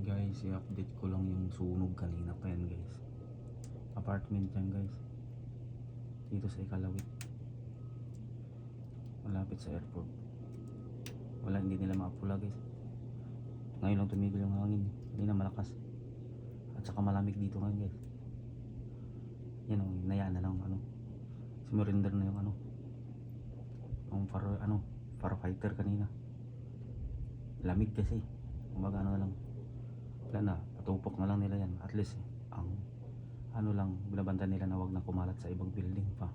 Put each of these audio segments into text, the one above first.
Guys, i-update ko lang yung sunog kanina pa yan guys. Apartment yan guys. Dito sa Ikalawit. Malapit sa airport. Wala, hindi nila maapula guys. Ngayon lang tumigil yung hangin. Hindi na malakas. At saka malamig dito ngayon guys. Yan o, nayaan na lang ano. Sumurrender na yung ano. Yung firefighter kanina. Lamig kasi. Kumbaga ano na lang. Wala na, patupok na lang nila yan. At least ang ano lang, binabantan nila na wag na kumalat sa ibang building pa.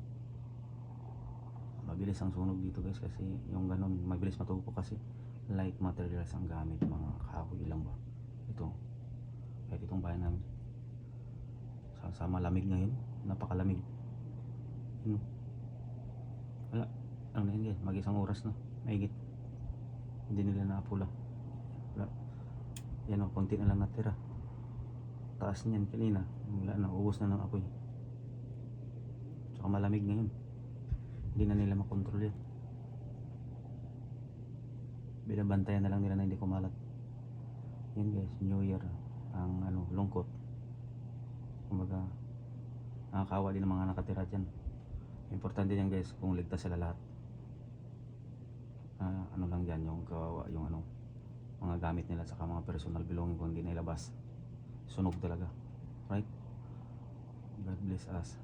Mabilis ang sunog dito guys kasi yung ganun, mabilis matupok kasi light materials ang gamit, mga kahoy lang ba. Ito, kahit itong bahay namin sa malamig ngayon, napakalamig. Wala, ano na yun guys, mag-isang oras na, mahigit. Hindi nila naapula. Wala. Yan o, konti na lang natira. Taas niyan kanina, wala na, ubos na ng apoy. Tsaka malamig ngayon, hindi na nila makontrol yan. Binabantayan na lang nila na hindi kumalat. Yan guys, New Year, ang ano, lungkot. Kumbaga, nakakaawa din ang mga nakatira dyan. Importante yan guys, kung ligtas sila lahat. Ano lang dyan, yung kawawa, yung ano, mga gamit nila saka mga personal belonging kung hindi nailabas. Sunog talaga. Right? God bless us.